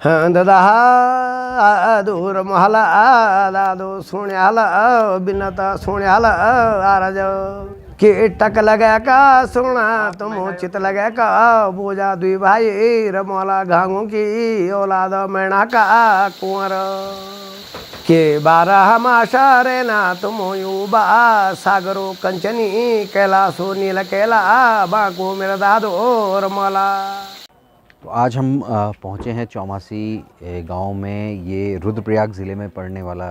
ददा दूर महला दादो सुण्याला बिनता सुण्याला आरज के टक लगे का सुना तुम चित लगे का बोझा दुई भाई रमोला घांगू की औलाद मैना का कुंवर के बारह माशा रे ना तुम युबा सागरो कंचनी कैलासो नील कैला बाको मेरा दादो रमोला। तो आज हम पहुँचे हैं चौमासी गांव में। ये रुद्रप्रयाग ज़िले में पड़ने वाला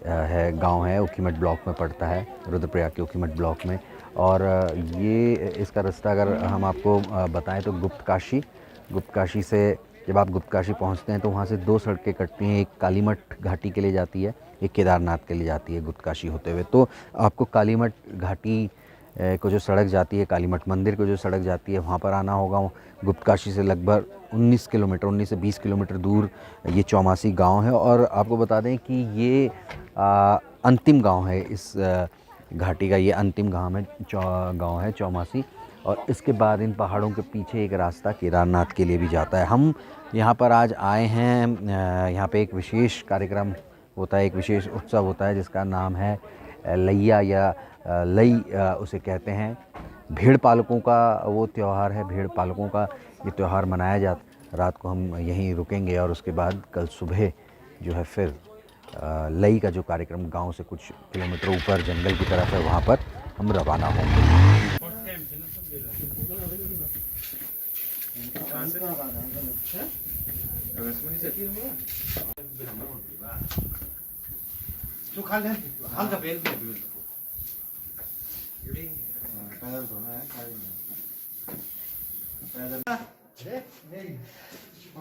है गांव है, ऊखीमठ ब्लॉक में पड़ता है, रुद्रप्रयाग के ऊखीमठ ब्लॉक में। और ये इसका रास्ता अगर हम आपको बताएं तो गुप्त काशी से जब आप गुप्त काशी पहुँचते हैं तो वहाँ से दो सड़कें कटती हैं। एक कालीमठ घाटी के लिए जाती है, एक केदारनाथ के लिए जाती है गुप्त काशी होते हुए। तो आपको कालीमठ घाटी को जो सड़क जाती है, कालीमठ मंदिर को जो सड़क जाती है, वहाँ पर आना होगा। गुप्त काशी से लगभग 19 से 20 किलोमीटर दूर ये चौमासी गांव है। और आपको बता दें कि ये अंतिम गांव है इस घाटी का, ये अंतिम गांव है चौमासी। और इसके बाद इन पहाड़ों के पीछे एक रास्ता केदारनाथ के लिए भी जाता है। हम यहाँ पर आज आए हैं, यहाँ पे एक विशेष कार्यक्रम होता है, एक विशेष उत्सव होता है जिसका नाम है लैया या लई उसे कहते हैं। भेड़ पालकों का वो त्यौहार है, भेड़ पालकों का ये त्यौहार मनाया जाता। रात को हम यहीं रुकेंगे और उसके बाद कल सुबह जो है फिर लई का जो कार्यक्रम गांव से कुछ किलोमीटर ऊपर जंगल की तरफ है, वहाँ पर हम रवाना होंगे।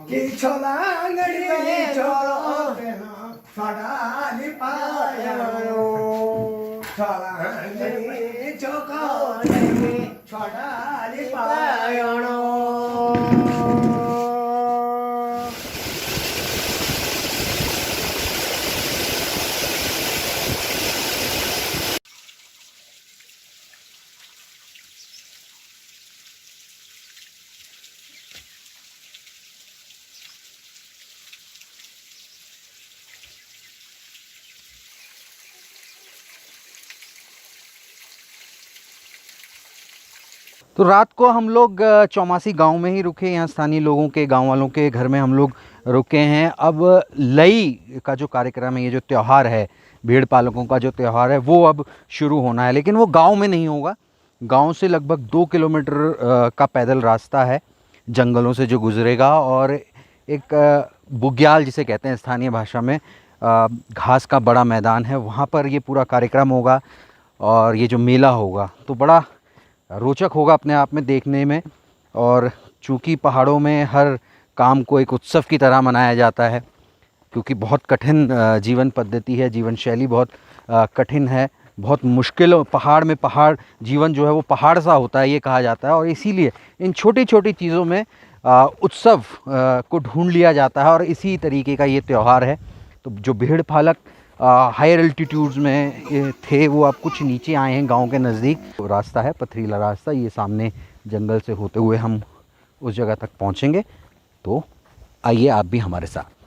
कि छोला गड़ी छोलो फड़ा पायो छोला गड़ी चोको छोड़ा पायो। तो रात को हम लोग चौमासी गांव में ही रुके, यहाँ स्थानीय लोगों के, गांव वालों के घर में हम लोग रुके हैं। अब लई का जो कार्यक्रम है, ये जो त्यौहार है, भेड़ पालकों का जो त्यौहार है, वो अब शुरू होना है। लेकिन वो गांव में नहीं होगा, गांव से लगभग 2 किलोमीटर का पैदल रास्ता है, जंगलों से जो गुजरेगा। और एक बुग्याल जिसे कहते हैं स्थानीय भाषा में, घास का बड़ा मैदान है, वहाँ पर ये पूरा कार्यक्रम होगा। और ये जो मेला होगा तो बड़ा रोचक होगा अपने आप में देखने में। और चूँकि पहाड़ों में हर काम को एक उत्सव की तरह मनाया जाता है, क्योंकि बहुत कठिन जीवन पद्धति है, जीवन शैली बहुत कठिन है, बहुत मुश्किल। पहाड़ में पहाड़ जीवन जो है वो पहाड़ सा होता है, ये कहा जाता है। और इसीलिए इन छोटी छोटी चीज़ों में उत्सव को ढूंढ लिया जाता है, और इसी तरीके का ये त्यौहार है। तो जो भेड़ पालक हायर एल्टीट्यूड्स में थे, वो अब कुछ नीचे आए हैं गांव के नज़दीक। रास्ता है पथरीला रास्ता, ये सामने जंगल से होते हुए हम उस जगह तक पहुंचेंगे। तो आइए आप भी हमारे साथ।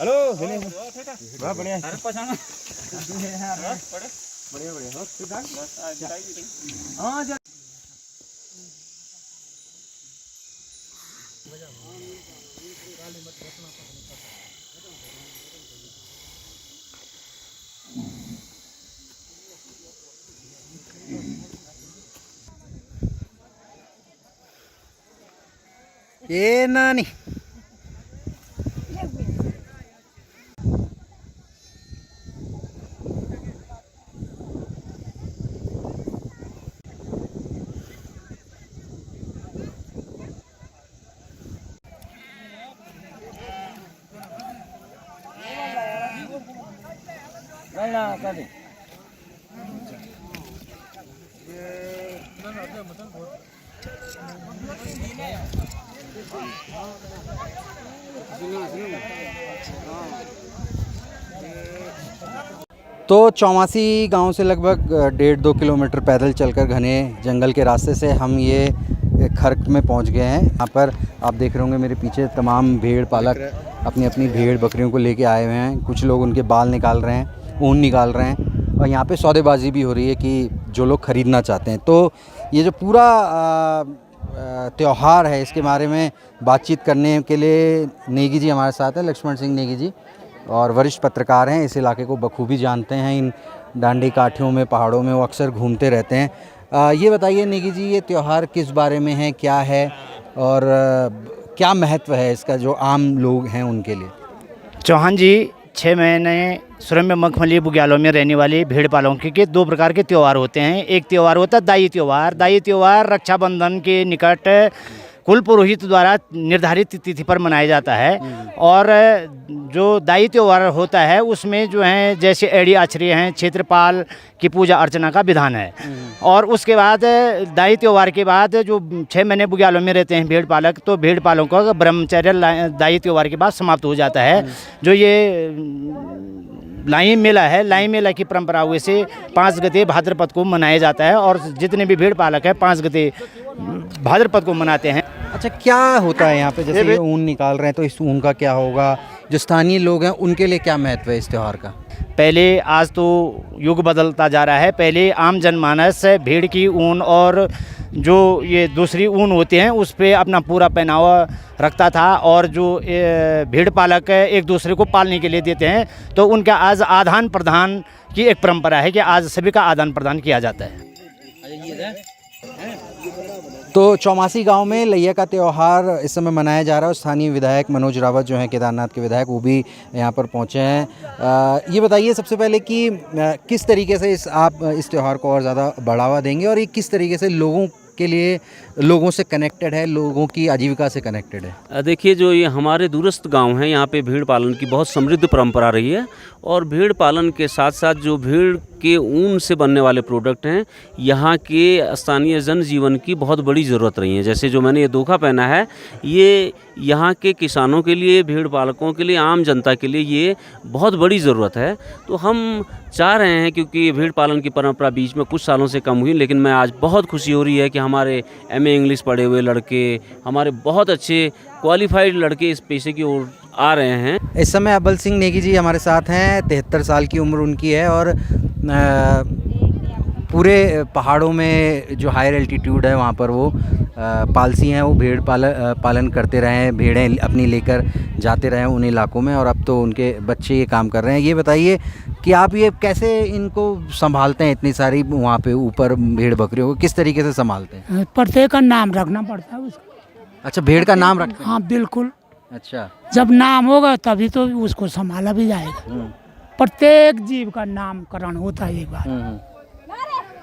हेलो बढ़िया बढ़िया ये नानी नहीं ना कर तो चौमासी गांव से लगभग 1.5-2 किलोमीटर पैदल चलकर घने जंगल के रास्ते से हम ये खर्क में पहुंच गए हैं। यहाँ पर आप देख रहे होंगे मेरे पीछे तमाम भेड़ पालक अपनी अपनी भेड़ बकरियों को लेके आए हुए हैं। कुछ लोग उनके बाल निकाल रहे हैं, ऊन निकाल रहे हैं और यहाँ पे सौदेबाजी भी हो रही है कि जो लोग ख़रीदना चाहते हैं। तो ये जो पूरा त्यौहार है इसके बारे में बातचीत करने के लिए नेगी जी हमारे साथ हैं, लक्ष्मण सिंह नेगी जी, और वरिष्ठ पत्रकार हैं, इस इलाके को बखूबी जानते हैं। इन डांडी काठियों में, पहाड़ों में वो अक्सर घूमते रहते हैं। ये बताइए नेगी जी, ये त्यौहार किस बारे में है, क्या है और क्या महत्व है इसका जो आम लोग हैं उनके लिए? चौहान जी, 6 महीने सुरम्य मखमली बुग्यालों में रहने वाले भेड़ पालकों के 2 प्रकार के त्यौहार होते हैं। एक त्यौहार होता है दाई त्यौहार। दाई त्यौहार रक्षाबंधन के निकट कुल पुरोहित द्वारा निर्धारित तिथि पर मनाया जाता है। और जो दाई त्यौहार होता है उसमें जो है जैसे एड़ी आचरी हैं, क्षेत्रपाल की पूजा अर्चना का विधान है। और उसके बाद दाई त्यौहार के बाद जो 6 महीने बुग्यालों में रहते हैं भेड़ पालक, तो भेड़ पालकों का ब्रह्मचर्य दाई त्यौहार के बाद समाप्त हो जाता है। जो ये लाई मेला है, लाई मेला की परंपरा हुए से 5 गते भाद्रपद को मनाया जाता है और जितने भी भेड़ पालक हैं 5 गते भाद्रपद को मनाते हैं। अच्छा, क्या होता है यहाँ पे? जैसे ये ऊन निकाल रहे हैं तो इस ऊन का क्या होगा? जो स्थानीय लोग हैं उनके लिए क्या महत्व है इस त्यौहार का? पहले, आज तो युग बदलता जा रहा है, पहले आम जनमानस भेड़ की ऊन और जो ये दूसरी ऊन होते हैं उस पे अपना पूरा पहनावा रखता था। और जो भेड़ पालक एक दूसरे को पालने के लिए देते हैं, तो उनका आज आदान प्रदान की एक परंपरा है कि आज सभी का आदान प्रदान किया जाता है। तो चौमासी गांव में लैया का त्यौहार इस समय मनाया जा रहा है और स्थानीय विधायक मनोज रावत जो हैं केदारनाथ के विधायक, वो भी यहाँ पर पहुँचे हैं। ये बताइए सबसे पहले कि किस तरीके से आप इस त्यौहार को और ज़्यादा बढ़ावा देंगे और ये किस तरीके से लोगों के लिए, लोगों से कनेक्टेड है, लोगों की आजीविका से कनेक्टेड है? देखिए, जो ये हमारे दूरस्थ गांव हैं यहाँ पे भेड़ पालन की बहुत समृद्ध परंपरा रही है। और भेड़ पालन के साथ साथ जो भेड़ के ऊन से बनने वाले प्रोडक्ट हैं, यहाँ के स्थानीय जनजीवन की बहुत बड़ी ज़रूरत रही है। जैसे जो मैंने ये दोखा पहना है, ये यहाँ के किसानों के लिए, भेड़ पालकों के लिए, आम जनता के लिए ये बहुत बड़ी ज़रूरत है। तो हम चाह रहे हैं, क्योंकि भेड़ पालन की परंपरा बीच में कुछ सालों से कम हुई, लेकिन मैं आज बहुत खुशी हो रही है कि हमारे MA इंग्लिश पढ़े हुए लड़के, हमारे बहुत अच्छे क्वालिफाइड लड़के इस पेशे की ओर आ रहे हैं। इस समय अब्बल सिंह नेगी जी हमारे साथ हैं, 73 साल की उम्र उनकी है और पूरे पहाड़ों में जो हायर एल्टीट्यूड है वहाँ पर वो पालसी हैं, वो भेड़ पालन करते रहे हैं, भेड़ें अपनी लेकर जाते रहे उन इलाकों में और अब तो उनके बच्चे ये काम कर रहे हैं। ये बताइए कि आप ये कैसे इनको संभालते हैं, इतनी सारी वहाँ पे ऊपर भेड़ बकरियों को किस तरीके से संभालते हैं? प्रत्येक का नाम रखना पड़ता है उसका। अच्छा, भेड़ का नाम रखते हैं? हाँ बिल्कुल। अच्छा, जब नाम होगा तभी तो उसको संभाला भी जाएगा। प्रत्येक जीव का नामकरण होता है एक बार,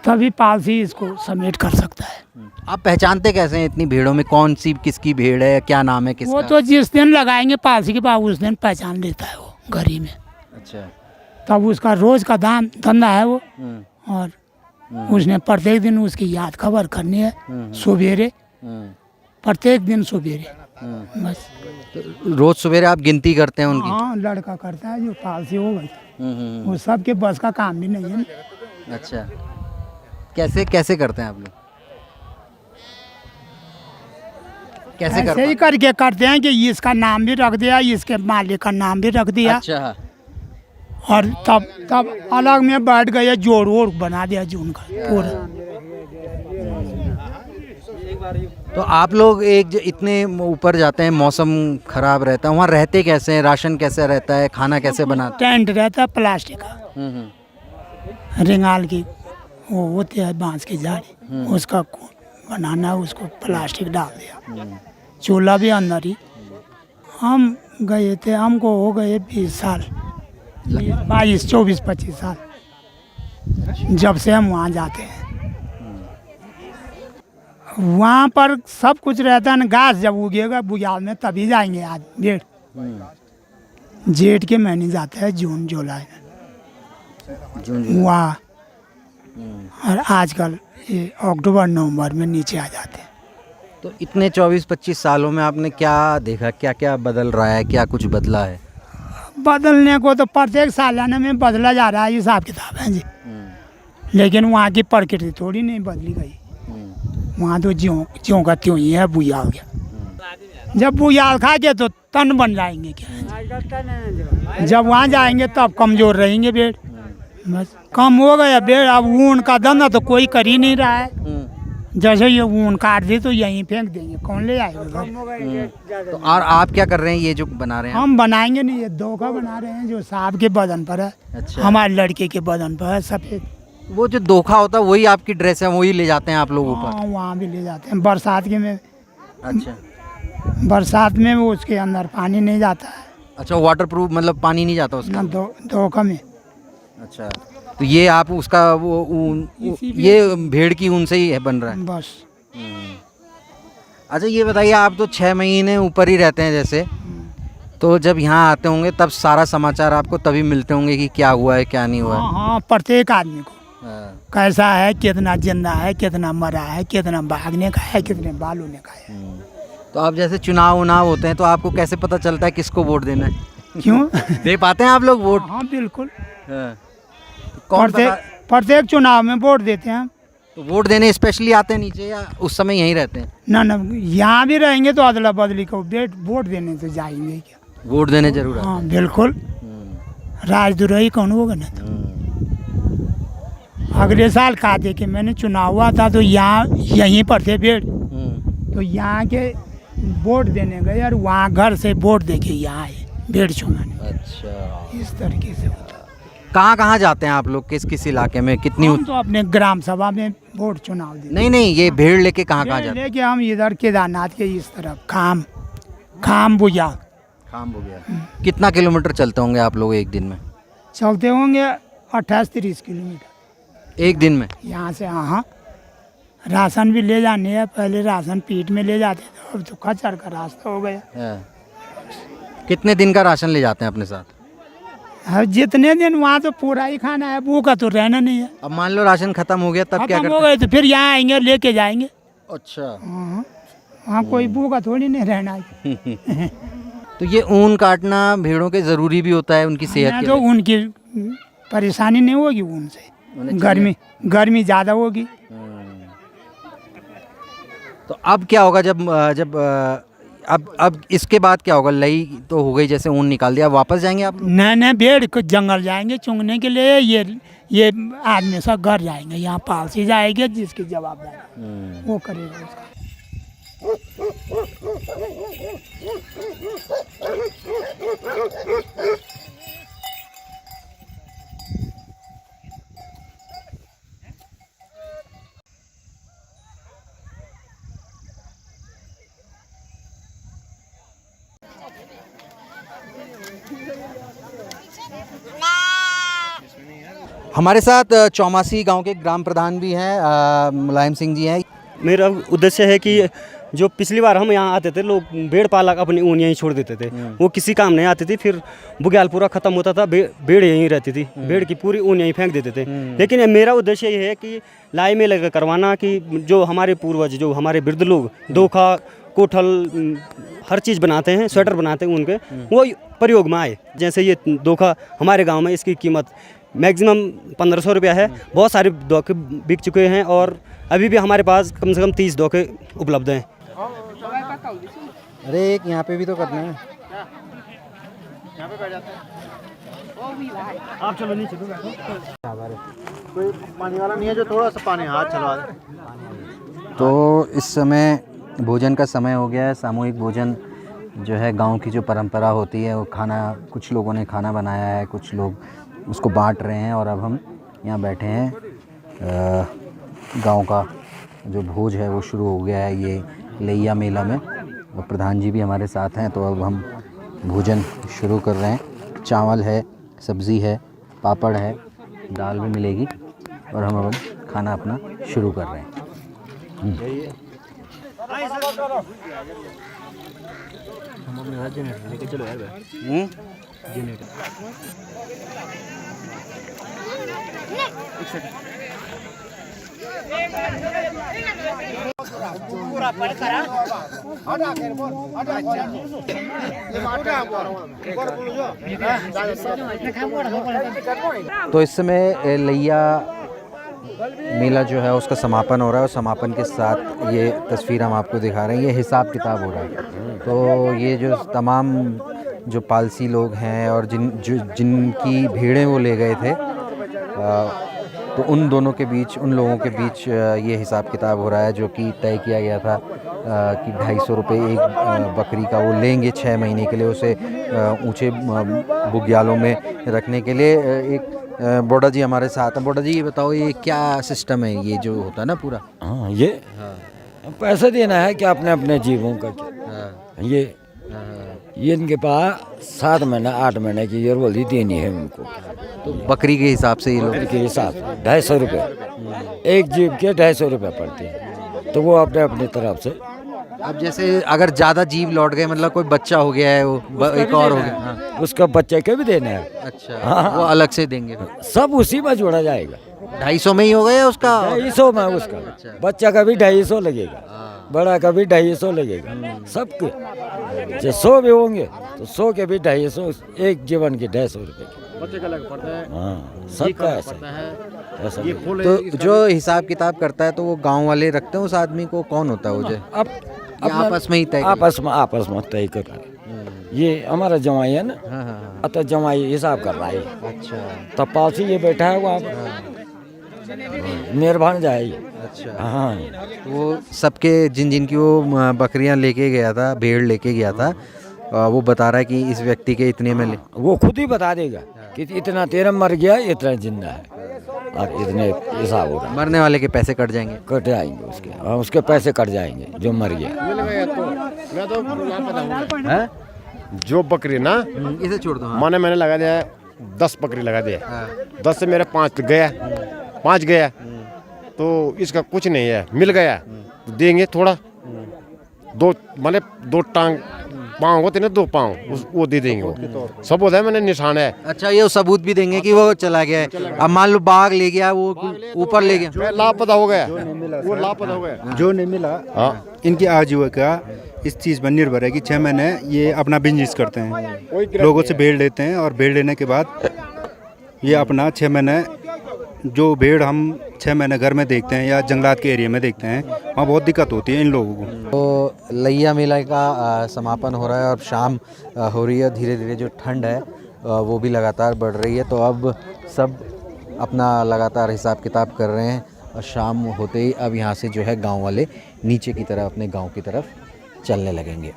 तभी पालसी इसको समेट कर सकता है। आप पहचानते कैसे हैं इतनी भेड़ों में कौन सी किसकी भेड़ है, क्या नाम है किसका? वो तो जिस दिन लगाएंगे पालसी के पास उस दिन पहचान लेता है वो घड़ी में। अच्छा, तब उसका रोज का धंधा है वो। और उसने प्रत्येक दिन उसकी याद खबर करनी है, सवेरे, प्रत्येक दिन सवेरे बस। तो रोज सवेरे आप गिनती करते हैं उनकी? हाँ, लड़का करता है जो पालसी होगा, वो सबके बस का काम भी नहीं है ना। अच्छा, कैसे कैसे करते हैं आप लोग? कैसे ऐसे ही करके करते हैं कि इसका नाम भी रख दिया, इसके मालिक का नाम भी रख दिया। अच्छा, और तब अलग में बैठ गए, जोड़ वोड़ बना दिया जून का पूरा। तो आप लोग इतने ऊपर जाते हैं, मौसम खराब रहता है, वहाँ रहते कैसे हैं? राशन कैसे रहता है? खाना कैसे बनाते टेंट रहता है प्लास्टिक का, रिंगाल की वो होती है बांस की झाड़ी, उसका बनाना, उसको प्लास्टिक डाल दिया, चूल्हा भी अंदर ही। हम गए थे, हमको हो गए 20 साल, 22, 24, 25 साल जब से हम वहाँ जाते हैं। वहाँ पर सब कुछ रहता है ना, घास जब उगेगा बुग्याल में तभी जाएंगे आज भेड़। जेठ के महीने जाते हैं, जून जुलाई में वहाँ और आजकल ये अक्टूबर नवंबर में नीचे आ जाते हैं। तो इतने 24-25 सालों में आपने क्या देखा, क्या क्या बदल रहा है, क्या कुछ बदला है? बदलने को तो प्रत्येक सालाना में बदला जा रहा है, हिसाब किताब है जी। लेकिन वहाँ की प्रकृति थोड़ी नहीं बदली गई। वहाँ तो ज्यों का त्यों ही है, बुयाल गया। जब बुयाल खा के तो तन बन जाएंगे क्या, जब वहाँ जाएंगे तब कमजोर रहेंगे भेड़। बस कम हो गया भेड़। अब ऊन का धंधा तो कोई कर ही नहीं रहा है। जैसे ये ऊन काट दी तो यहीं फेंक देंगे, कौन ले आएगा घर? तो और आप क्या कर रहे हैं, ये जो बना रहे हैं? हम बनाएंगे नहीं, ये धोखा बना रहे हैं जो साहब के बदन पर है। अच्छा। हमारे लड़के के बदन पर है सफेद। वो जो धोखा होता है वही आपकी ड्रेस है, वही ले जाते हैं आप लोग ऊपर? हाँ, वहाँ भी ले जाते हैं बरसात के में। अच्छा बरसात में वो उसके अंदर पानी नहीं जाता है अच्छा, वाटर प्रूफ मतलब पानी नहीं जाता उसका? ना, धोखा में। अच्छा, तो ये आप उसका वो ऊन, ये भेड़ की ऊन से ही है बन रहा है? बस। अच्छा ये बताइए, आप तो 6 महीने ऊपर ही रहते हैं जैसे, तो जब यहाँ आते होंगे तब सारा समाचार आपको तभी मिलते होंगे कि क्या हुआ है क्या नहीं हुआ है? हाँ, प्रत्येक आदमी को हाँ। कैसा है, कितना जिंदा है, कितना मरा है, कितना भागने का है, कितने बाल होने का है। तो आप जैसे चुनाव होते हैं तो आपको कैसे पता चलता है किसको वोट देना है? क्यों? दे पाते हैं आप लोग वोट? हाँ बिल्कुल। हाँ। कौन प्रत्येक चुनाव में वोट देते हैं हम। तो वोट देने स्पेशली आते हैं नीचे या उस समय यहीं रहते हैं? ना, यहाँ भी रहेंगे तो अदला बदली को वोट देने तो जाएंगे क्या? वोट देने जरूर आते हैं। हाँ बिल्कुल। राजदुराई कौन होगा ना। अगले साल कहा थे कि मैंने चुनाव हुआ था तो यहाँ यहीं पर थे भेड़, तो यहाँ के वोट देने गए और वहाँ घर से वोट दे के यहाँ आए भेड़ चुनाने। अच्छा, इस तरीके से होता है। कहाँ जाते हैं आप लोग, किस इलाके में, कितनी? हम तो अपने ग्राम सभा में वोट चुनाव देते। नहीं, ये भेड़ लेके कहाँ जाते हैं? लेके हम इधर केदारनाथ के इस तरफ खाम बुझा। काम हो गया। कितना किलोमीटर चलते होंगे आप लोग एक दिन में? चलते होंगे 28-30 किलोमीटर एक दिन में? यहाँ से। हाँ, राशन भी ले जाने है। पहले राशन पीठ में ले जाते थे, अब तो खच्चर का रास्ता हो गया। कितने दिन का राशन ले जाते हैं अपने साथ? अब जितने दिन वहाँ तो पूरा ही खाना है, भूखा तो रहना नहीं है। अब मान लो राशन खत्म हो गया तब क्या खत्म करते हो गए तो फिर यहाँ आएंगे लेके जाएंगे। अच्छा। हाँ, वहाँ कोई भूखा थोड़ी नहीं रहना है। तो ये ऊन काटना भेड़ों के जरूरी भी होता है उनकी सेहत के तो लिए? उनकी परेशानी नहीं होगी उनसे, गर्मी ज़्यादा होगी। तो अब क्या होगा जब अब इसके बाद क्या होगा? लई तो हो गई, जैसे ऊन निकाल दिया, वापस जाएंगे आप लोग? नहीं, भेड़ को जंगल जाएंगे चुंगने के लिए। ये आदमी सब घर जाएंगे, यहाँ पालसी जाएगी, जिसकी जवाबदारी वो करेगा उसका। हमारे साथ चौमासी गांव के ग्राम प्रधान भी हैं, मुलायम सिंह जी हैं। मेरा उद्देश्य है कि जो पिछली बार हम यहाँ आते थे, लोग भेड़ पालक अपनी ऊन यहीं छोड़ देते थे, वो किसी काम नहीं आती थी। फिर बुग्याल पूरा ख़त्म होता था, भेड़ यहीं रहती थी, भेड़ की पूरी ऊन यहीं फेंक देते थे। लेकिन मेरा उद्देश्य ये है कि लाई में लगा करवाना कि जो हमारे पूर्वज, जो हमारे वृद्ध लोग धोखा, कोठल, हर चीज़ बनाते हैं, स्वेटर बनाते हैं उनके, वो प्रयोग में आए। जैसे ये धोखा हमारे गाँव में इसकी कीमत मैक्सिमम 1500 रुपया है। बहुत सारे धोखे बिक चुके हैं और अभी भी हमारे पास कम से कम 30 धोखे उपलब्ध हैं। अरे एक यहाँ पे भी तो करना है। यहाँ पे बैठ जाते हैं आप, चलो नीचे तो बैठो। कोई पानी वाला नहीं है जो थोड़ा सा पानी हाथ चलवा दे। तो इस समय भोजन का समय हो गया है। सामूहिक भोजन जो है गांव की जो परंपरा होती है, वो खाना, कुछ लोगों ने खाना बनाया है, कुछ लोग उसको बांट रहे हैं और अब हम यहाँ बैठे हैं। गांव का जो भोज है वो शुरू हो गया है ये लैया मेला में, और प्रधान जी भी हमारे साथ हैं। तो अब हम भोजन शुरू कर रहे हैं। चावल है, सब्ज़ी है, पापड़ है, दाल भी मिलेगी और हम अब खाना अपना शुरू कर रहे हैं। हम अपने घर जनरेटर लेके चलो यार। जनरेटर एक सेकंड। तो इस समय लैया मेला जो है उसका समापन हो रहा है और समापन के साथ ये तस्वीर हम आपको दिखा रहे हैं, ये हिसाब किताब हो रहा है। तो ये जो तमाम जो पालसी लोग हैं और जिनकी भेड़ें वो ले गए थे, तो उन दोनों के बीच, उन लोगों के बीच ये हिसाब किताब हो रहा है, जो कि तय किया गया था कि 250 रुपये एक बकरी का वो लेंगे 6 महीने के लिए, उसे ऊंचे बुग्यालों में रखने के लिए। एक बोडा जी हमारे साथ हैं। बोडा जी, ये बताओ, ये क्या सिस्टम है, ये जो होता है ना पूरा? हाँ, ये पैसा देना है कि अपने अपने जीवों का ये इनके पास 7 महीना 8 महीने की ईयरबोली देनी है उनको। तो बकरी के हिसाब से ये लोग के हिसाब 250 रुपये एक जीव के 250 रुपये पड़ते हैं। तो वो अपने अपनी तरफ से, अब जैसे अगर ज़्यादा जीव लौट गए, मतलब कोई बच्चा हो गया है, वो एक और हो गया, हाँ। उसका बच्चे के भी देने हैं। अच्छा, हाँ। वो अलग से देंगे? सब उसी में जोड़ा जाएगा। 250 में ही हो गया उसका? 250 में उसका बच्चा का भी 250 लगेगा, बड़ा का भी 250 लगेगा, सबके। जो 100 भी होंगे तो 100 के भी 250, एक जीवन के 250 रुपये के बच्चे का लग पड़ता है। हाँ, सबका ऐसा। तो जो हिसाब किताब करता है तो वो गांव वाले रखते हैं उस आदमी को? कौन होता है वो? जो अब आपस में ही तय, आपस में तय कर रहा है। ये हमारा जवाई है ना, हाँ। अतः जवाई हिसाब कर रहा है। अच्छा, तब पास ये बैठा है वहाँ, मेहरबान जाए। अच्छा, हाँ, वो सबके जिन की वो बकरियां लेके गया था, भेड़ लेके गया था, वो बता रहा है कि इस व्यक्ति के इतने में ले, वो खुद ही बता देगा कि इतना तेरा मर गया, इतना जिंदा है, और इतने हिसाब होगा। मरने वाले के पैसे कट जाएंगे? कट जाएंगे उसके, हाँ, उसके पैसे कट जाएंगे जो मर गया। हैं? जो बकरी ना, इसे छोड़ दो। हाँ। मैंने लगा दिया 10 बकरी लगा दिया, 10 से मेरे 5 गया, 5 गया, तो इसका कुछ नहीं है, मिल गया तो देंगे थोड़ा, 2 माने 2 टांग पाँव होते ना, 2 पाँव वो दे देंगे। वो सब होता है, मैंने निशान है। अच्छा, ये सबूत भी देंगे कि वो चला गया है। अब मान लो बाघ ले गया, वो ऊपर ले गया, लापता हो गया, वो लापता हो गया, जो नहीं मिला। हाँ, इनकी आजीविका इस चीज़ पर निर्भर है कि 6 महीने ये अपना बिजनेस करते हैं, लोगों से भेड़ लेते हैं, और भेड़ लेने के बाद ये अपना 6 महीने, जो भेड़ हम 6 महीने घर में देखते हैं या जंगलात के एरिया में देखते हैं, वहाँ बहुत दिक्कत होती है इन लोगों को। तो लैया मेला का समापन हो रहा है और शाम हो रही है। धीरे धीरे जो ठंड है वो भी लगातार बढ़ रही है, तो अब सब अपना लगातार हिसाब किताब कर रहे हैं, और शाम होते ही अब यहाँ से जो है गांव वाले नीचे की तरफ, अपने गांव की तरफ चलने लगेंगे।